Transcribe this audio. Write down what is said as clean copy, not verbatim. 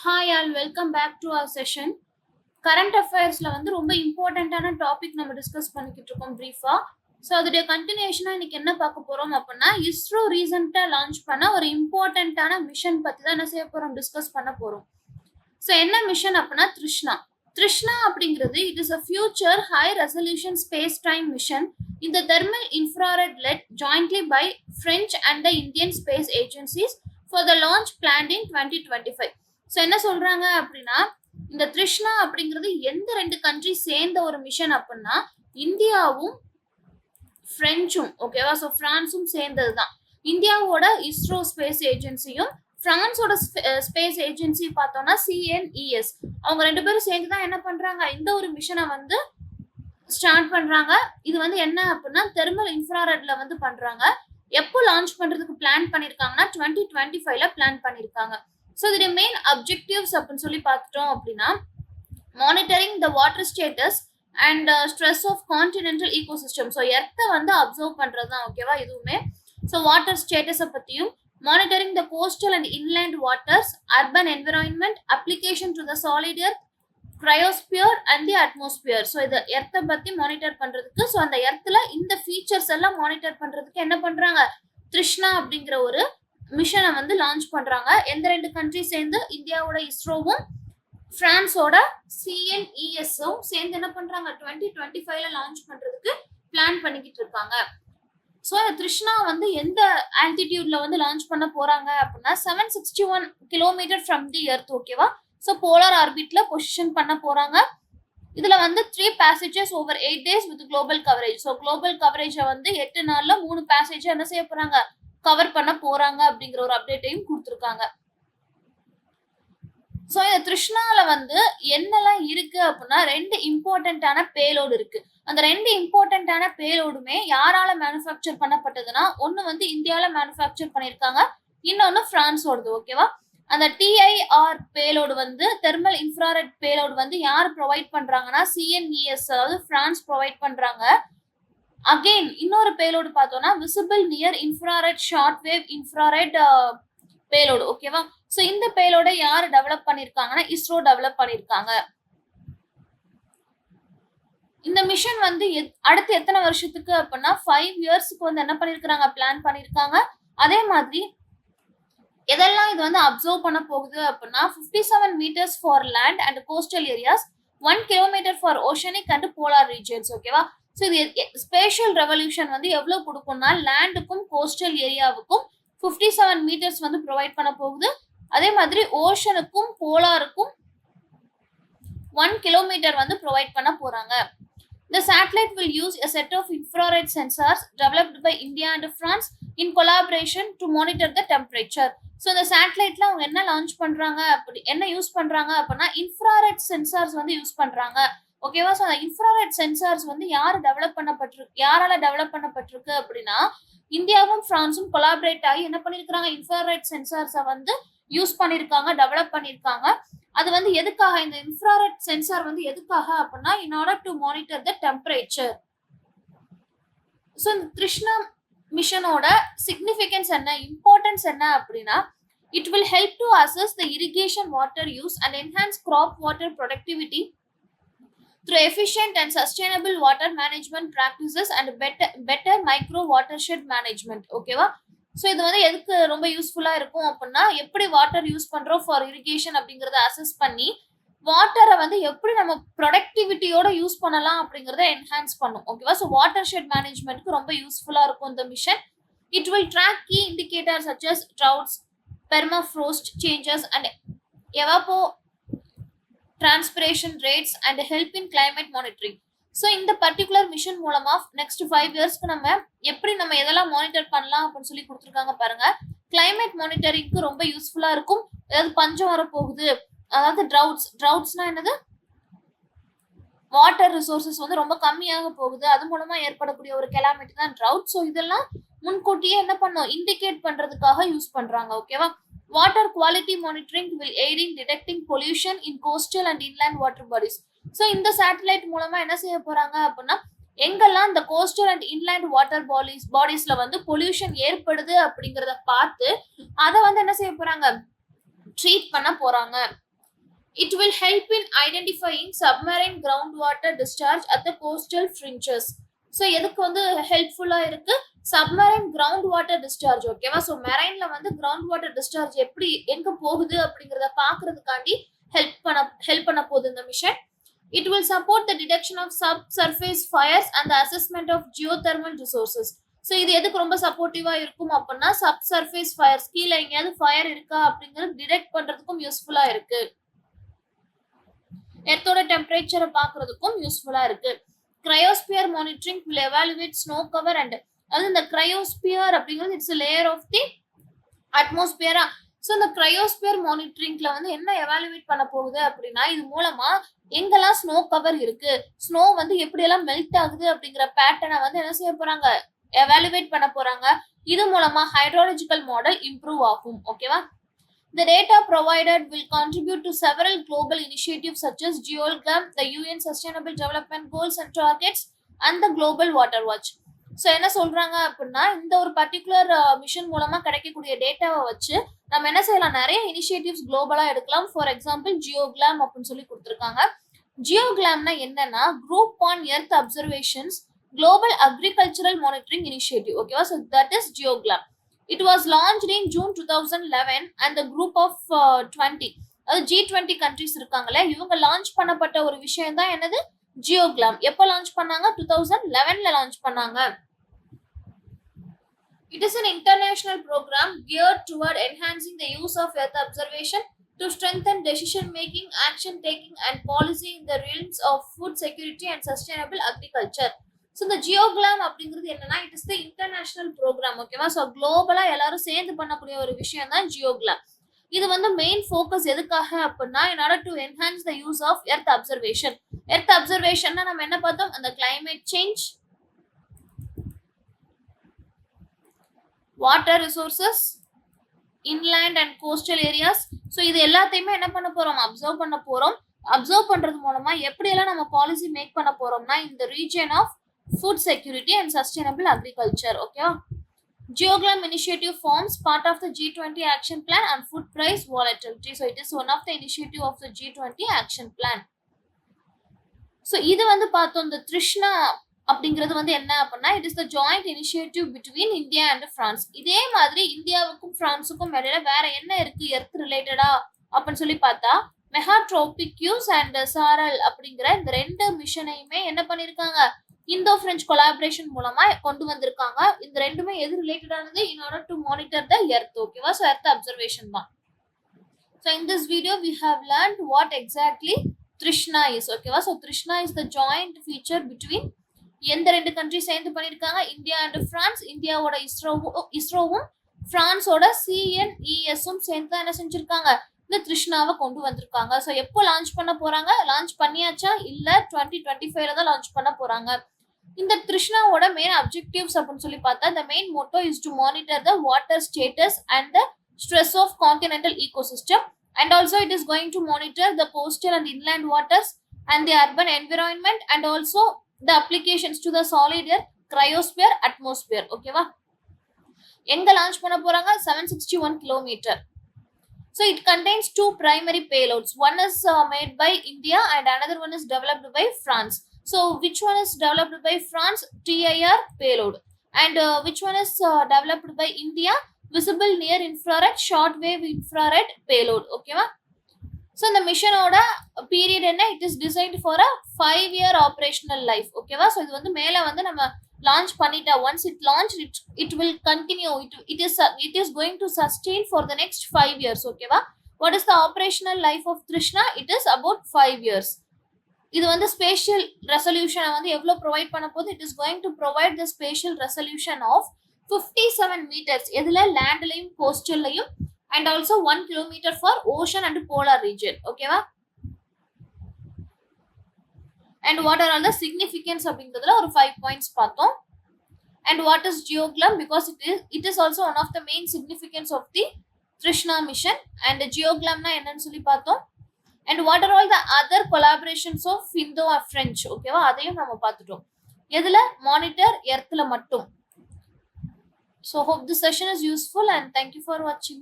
Hi all welcome back to our session. Current அஃபேர்ஸ்ல வந்து ரொம்ப இம்பார்ட்டண்ட்டான டாபிக் நம்ம டிஸ்கஸ் பண்ணிக்கிட்டு இருக்கோம் ப்ரீஃபா. ஸோ அதோடைய கண்டினியூஷனா இன்னைக்கு என்ன பார்க்க போறோம் அப்படின்னா, இஸ்ரோ ரீசெண்டா லான்ச் பண்ண ஒரு இம்பார்ட்டண்ட்டான மிஷன் பத்தி தான் என்ன செய்ய போறோம், டிஸ்கஸ் பண்ண போறோம். ஸோ என்ன மிஷன் அப்படின்னா திருஷ்ணா. திருஷ்ணா அப்படிங்கிறது it is a future high resolution space time mission இந்த thermal infrared led jointly by French and the Indian space agencies for the launch planned in 2025. So என்ன சொல்றாங்க அப்படின்னா, இந்த திருஷ்ணா அப்படிங்கிறது எந்த ரெண்டு கண்ட்ரி சேர்ந்த ஒரு மிஷன் அப்படின்னா, இந்தியாவும் பிரெஞ்சும், ஓகேவா? ஸோ பிரான்ஸும் சேர்ந்தது தான். இந்தியாவோட இஸ்ரோ ஸ்பேஸ் ஏஜென்சியும் பிரான்ஸோட ஸ்பேஸ் ஏஜென்சி பார்த்தோம்னா CNES, அவங்க ரெண்டு பேரும் சேர்ந்து தான் என்ன பண்றாங்க, இந்த ஒரு மிஷனை வந்து ஸ்டார்ட் பண்றாங்க. இது வந்து என்ன அப்படின்னா தெர்மல் இன்ஃப்ராரெட்ல வந்து பண்றாங்க. எப்போ லான்ச் பண்றதுக்கு பிளான் பண்ணிருக்காங்கன்னா 2025ல பிளான் பண்ணிருக்காங்க. ஸோ இதோட மெயின் அப்ஜெக்டிவ்ஸ் அப்படின்னு சொல்லி பார்த்துட்டோம் அப்படின்னா, monitoring the water status and stress of continental ecosystem. So எர்த்தை வந்து அப்சர்வ் பண்றது தான், ஓகேவா? இதுவுமே ஸோ வாட்டர் ஸ்டேட்டஸை பற்றியும், monitoring the coastal and inland waters, urban environment, application to the solid earth, cryosphere and the atmosphere. So இதை எர்த்தை பற்றி மானிட்டர் பண்ணுறதுக்கு, ஸோ அந்த எர்த்தில் இந்த ஃபீச்சர்ஸ் எல்லாம் மானிட்டர் பண்ணுறதுக்கு என்ன பண்ணுறாங்க, திருஷ்ணா அப்படிங்கிற ஒரு மிஷனை வந்து லான்ச் பண்றாங்க. எந்த ரெண்டு கண்ட்ரி சேர்ந்து, இந்தியாவோட இஸ்ரோவும் பிரான்ஸோட CNESவும் சேர்ந்து என்ன பண்றாங்க, 2025ல லான்ச் பண்றதுக்கு பிளான் பண்ணிக்கிட்டு இருக்காங்க. ஸோ இந்த திருஷ்ணா வந்து எந்த ஆல்டிடியூட்ல வந்து லான்ச் பண்ண போறாங்க அப்படின்னா 761 கிலோமீட்டர் ஃப்ரம் தி எர்த், ஓகேவா? ஸோ போலார் ஆர்பிட்ல பொசிஷன் பண்ண போறாங்க. இதுல வந்து 3 passages over 8 days with global coverage. So global கவரேஜை வந்து 8 நாள்ல 3 பேசேஜ் என்ன செய்ய போறாங்க, கவர் பண்ண போறாங்க அப்படிங்கிற ஒரு அப்டேட்டையும் கொடுத்துருக்காங்க. ஸோ இந்த திருஷ்ணால வந்து என்னெல்லாம் இருக்கு அப்படின்னா, 2 இம்பார்ட்டன்டான பேலோடு இருக்கு. அந்த 2 இம்பார்ட்டன்டான பேலோடுமே யாரால மேனுஃபேக்சர் பண்ணப்பட்டதுன்னா, ஒன்னு வந்து இந்தியாவில மேனுஃபேக்சர் பண்ணியிருக்காங்க, இன்னொன்னு பிரான்ஸோடது, ஓகேவா? அந்த TIR பேலோடு வந்து தெர்மல் இன்ஃப்ராரெட் பேலோடு வந்து யார் ப்ரொவைட் பண்றாங்கன்னா CNES, அதாவது பிரான்ஸ் ப்ரொவைட் பண்றாங்க. அகெயின் இன்னொரு பேலோடு பார்த்தோம்னா visible near infrared short wave infrared payload, ஓகேவா? ஸோ இந்த பேலோட யார் டெவலப் பண்ணிருக்காங்கன்னா இஸ்ரோ டெவலப் பண்ணிருக்காங்க. இந்த மிஷன் வந்து அடுத்து எத்தனை வருஷத்துக்கு அப்படின்னா 5 இயர்ஸ்க்கு வந்து என்ன பண்ணிருக்காங்க, பிளான் பண்ணிருக்காங்க. அதே மாதிரி எதெல்லாம் இது வந்து அப்சர்வ் பண்ண போகுது அப்படின்னா 57 metres for land and coastal areas, 1 kilometre for oceanic and polar regions, ஓகேவா? ஸோ இது ஸ்பேஷியல் ரெவல்யூஷன் வந்து எவ்வளவு கொடுக்கும்னா, லேண்டுக்கும் கோஸ்டல் ஏரியாவுக்கும் 57 மீட்டர்ஸ் வந்து ப்ரொவைட் பண்ண போகுது. அதே மாதிரி ஓஷனுக்கும் போலாருக்கும் 1 கிலோமீட்டர் வந்து ப்ரொவைட் பண்ண போறாங்க. The satellite will use a set of infrared sensors developed by India and France in collaboration to monitor the temperature. So இந்த சேட்டலைட்ல அவங்க என்ன லான்ச் பண்றாங்க, அப்படி என்ன யூஸ் பண்றாங்க அப்படின்னா இன்ஃப்ராரெட் சென்சார்ஸ் வந்து யூஸ் பண்றாங்க, ஓகேவா? ஸோ அந்த இன்ஃப்ராரெட் சென்சார்ஸ் வந்து யாரால டெவலப் பண்ணப்பட்டிருக்கு அப்படின்னா, இந்தியாவும் பிரான்ஸும் கொலாபரேட் ஆகி என்ன பண்ணிருக்காங்க, இன்ஃப்ராரெட் சென்சார்ஸை வந்து யூஸ் பண்ணிருக்காங்க, டெவலப் பண்ணிருக்காங்க. அது வந்து எதுக்காக, இந்த இன்ஃப்ராரெட் சென்சார் வந்து எதுக்காக அப்படின்னா in order to monitor the temperature. So இந்த திருஷ்ணா மிஷனோட சிக்னிஃபிகன்ஸ் என்ன, இம்பார்ட்டன்ஸ் என்ன அப்படின்னா, it will help to assess the irrigation water use and enhance crop water productivity through efficient and sustainable water management practices and better micro watershed management, ஓகேவா? So இது வந்து எதுக்கு ரொம்ப யூஸ்ஃபுல்லா இருக்கும் அப்படின்னா, எப்படி வாட்டர் யூஸ் பண்றோம் ஃபார் இரிகேஷன் அப்படிங்கறத அசஸ் பண்ணி வாட்டரை வந்து எப்படி நம்ம ப்ரொடக்டிவிட்டியோட யூஸ் பண்ணலாம் அப்படிங்கறத என்ஹான்ஸ் பண்ணும், ஓகேவா? ஸோ வாட்டர் ஷெட் மேனேஜ்மெண்ட்க்கு ரொம்ப யூஸ்ஃபுல்லா இருக்கும் இந்த மிஷன். It will track key indicators such as droughts, permafrost changes and எவாப்போ transpiration rates and help in climate monitoring. So இந்த பர்டிகுலர் மிஷன் மூலமா நெக்ஸ்ட் 5 இயர்ஸ்க்கு நம்ம எப்படி நம்ம எதெல்லாம் மானிட்டர் பண்ணலாம் அப்படின்னு சொல்லி கொடுத்துருக்காங்க பாருங்க. கிளைமேட் மானிட்டரிங்க்கு ரொம்ப யூஸ்ஃபுல்லா இருக்கும். அதாவது பஞ்சம் வரப்போகுது, அதாவது ட்ரவுட்ஸ்னா என்னது, வாட்டர் ரிசோர்சஸ் வந்து ரொம்ப கம்மியாக போகுது, அது மூலமா ஏற்படக்கூடிய ஒரு கெலாமிட்டி தான் ட்ரவுட். ஸோ இதெல்லாம் முன்கூட்டியே என்ன பண்ணோம், இண்டிகேட் பண்றதுக்காக யூஸ் பண்றாங்க, ஓகேவா? Water quality monitoring will aid in detecting pollution in coastal and inland water bodies. So இந்த சேட்டலைட் மூலமா என்ன செய்ய போறாங்க அப்படின்னா, எங்கெல்லாம் இந்த கோஸ்டல் அண்ட் இன்லேண்ட் வாட்டர் பாடிஸ்ல வந்து பொல்யூஷன் ஏற்படுது அப்படிங்கறத பார்த்து அதை வந்து என்ன செய்ய போறாங்க, ட்ரீட் பண்ண போறாங்க. It will help in identifying submarine groundwater discharge at the coastal fringes. So எதுக்கு வந்து ஹெல்ப்ஃபுல்லா இருக்கு? Submarine ground water discharge. ஓகேவா? ஸோ மெரைன்ல வந்து கிரவுண்ட் வாட்டர் டிஸ்சார்ஜ் எப்படி எங்க போகுது அப்படிங்கறத பாக்குறதுக்காண்டி ஹெல்ப் பண்ண போகுது இந்த mission. It will support the detection of subsurface fires and the assessment of geothermal resources. So இது எதுக்கு ரொம்ப சப்போர்ட்டிவா இருக்கும் அப்படின்னா சப்சர்ஃபேஸ் ஃபயர்ஸ், கீழே எங்கேயாவது ஃபயர் இருக்கா அப்படிங்கறது டிடெக்ட் பண்றதுக்கும் யூஸ்ஃபுல்லா இருக்கு. எர்த்தோட டெம்பரேச்சரை பாக்குறதுக்கும் யூஸ்ஃபுல்லா இருக்கு. Cryosphere monitoring will evaluate snow cover and அது இந்த கிரையோஸ்பியர் அப்படிங்கிறது இட்ஸ் லேயர் ஆஃப் தி அட்மாஸ்பியரா. ஸோ இந்த கிரையோஸ்பியர் மானிட்டரிங்ல வந்து என்ன எவாலுவேட் பண்ண போகுது அப்படின்னா இது மூலமா எங்கெல்லாம் ஸ்னோ கவர் இருக்கு, ஸ்னோ வந்து எப்படி எல்லாம் மெல்ட் ஆகுது அப்படிங்கிற பேட்டர்னை வந்து என்ன செய்ய போறாங்க, எவாலுவேட் பண்ண போறாங்க. இது மூலமா ஹைட்ரோலஜிக்கல் மாடல் இம்ப்ரூவ் ஆகும். ஓகேவா? The data provided will contribute to several global initiatives such as GeoGlam, the UN Sustainable Development Goals and Targets, and the Global Water Watch. So என்ன சொல்றாங்க அப்படின்னா இந்த ஒரு பர்டிகுலர் மிஷன் மூலமா கிடைக்கக்கூடிய டேட்டாவை வச்சு நம்ம என்ன செய்யலாம், நிறைய இனிஷியேட்டிவ்ஸ் குளோபலா எடுக்கலாம். ஃபார் எக்ஸாம்பிள் ஜியோகிளாம் அப்படின்னு சொல்லி கொடுத்துருக்காங்க. ஜியோகிளாம்னா என்னன்னா group on earth observations global agricultural monitoring initiative. ஓகேவா? So that is GEOGLAM. It was launched in June 2011 and the group of 20 அது G20 countries இருக்காங்களே இவங்க லான்ச் பண்ணப்பட்ட ஒரு விஷயம் தான் என்னது, ஜியோகிளாம். எப்போ லான்ச் பண்ணாங்க? 2011ல லான்ச் பண்ணாங்க. It is an international program geared toward enhancing the use of earth observation to strengthen decision making, action taking and policy in the realms of food security and sustainable agriculture. So இந்த GEOGLAM அப்படிங்கிறது என்னன்னா it is the international programme. ஓகேவா? So குளோபலா எல்லாரும் சேர்ந்து பண்ணக்கூடிய ஒரு விஷயம் தான் ஜியோகிளாம். இது வந்து மெயின் ஃபோக்கஸ் எதுக்காக அப்படின்னா in order to enhance the use of earth observation. Earth அப்சர்வேஷன்னா நம்ம என்ன பார்த்தோம், அந்த climate change, water resources, inland and coastal areas. So இது எல்லாத்தையுமே என்ன பண்ண போறோம், அப்சர்வ் பண்ண போறோம். அப்சர்வ் பண்றது மூலமா எப்படியெல்லாம் நம்ம பாலிசி மேக் பண்ண போறோம்னா இந்த region of food security and sustainable agriculture. Okay, GeoGlam initiative forms part of the G20 action plan on food price volatility. So it is one of the initiative of the G20 action plan. So இது வந்து பார்த்தோம் இந்த த்ரிஷ்ணா அப்படிங்கிறது வந்து என்ன அப்படின்னா it is the joint initiative between India and France. இதே மாதிரி இந்தியாவுக்கும் பிரான்ஸுக்கும் இடையில வேற என்ன இருக்கு எர்த் ரிலேட்டடா அப்படின்னு சொல்லி பார்த்தா மெகாட்ரோபிக்யூஸ் அண்ட் சாரல் அப்படிங்கிற இந்த ரெண்டு மிஷனையுமே என்ன பண்ணிருக்காங்க, இந்தோ பிரெஞ்சு கொலாபரேஷன் மூலமா கொண்டு வந்திருக்காங்க. இந்த ரெண்டுமே எது ரிலேட்டடானது, in order to monitor the earth. ஓகேவா? ஸோ எர்த் அப்சர்வேஷன் தான். So in this video we have learned what exactly Trishna is. ஓகேவா? So Trishna is the joint feature between எந்த ரெண்டு கண்ட்ரி சேர்ந்து பண்ணிருக்காங்க, இந்தியா அண்ட் பிரான்ஸ். இந்தியாவோட இஸ்ரோவும் பிரான்ஸோட CNESம் சேர்ந்து தான் என்ன செஞ்சிருக்காங்க, இந்த த்ரிஷ்ணாவை கொண்டு வந்திருக்காங்க. ஸோ எப்போ லான்ச் பண்ண போறாங்க, லான்ச் பண்ணியாச்சா இல்ல 2025ல தான் லான்ச் பண்ண போறாங்க. இந்த த்ரிஷ்ணாவோட மெயின் அப்ஜெக்டிவ்ஸ் அப்படின்னு சொல்லி பார்த்தா the main motto is to monitor the water status and the stress of continental ecosystem, and also it is going to monitor the coastal and inland waters and the urban environment and also the applications to the solid air, cryosphere, atmosphere. ஓகேவா? எங்க launch பண்ண போறாங்க, 761 kilometer. So it contains two primary payloads. One is made by India and another one is developed by France. So which one is developed by France? TIR payload. And which one is developed by India? Visible near infrared, short wave infrared payload. Okay va? So the mission order period என்ன, it is designed for a 5-year operational life. Okay va? So இது வந்து மேல வந்து நம்ம launch பண்ணிட்டா, once it launched it will continue, it is going to sustain for the next 5 years. Okay va? What is the operational life of Trishna? It is about 5 years. இது வந்து spatial resolution வந்து எவ்வளவு provide பண்ண போகுது, it is going to provide the spatial resolution of 57 meters எதுல, லேண்ட்லயும் கோஸ்டல்லையும், and also 1 kilometer for ocean and polar region. Okay va? And what are all the significance அப்படிங்கிறதுல ஒரு 5 points பார்த்தோம். And what is GeoGlam? Because it is also one of the main significance of the Trishna mission. And GeoGlamனா என்னன்னு சொல்லி பார்த்தோம். And what are all the other collaborations of Indo or French? ஓகேவா? அதையும் நம்ம பார்த்துட்டோம். எதுல, மானிட்டர் எர்த்ல மட்டும். So hope this session is useful and thank you for watching.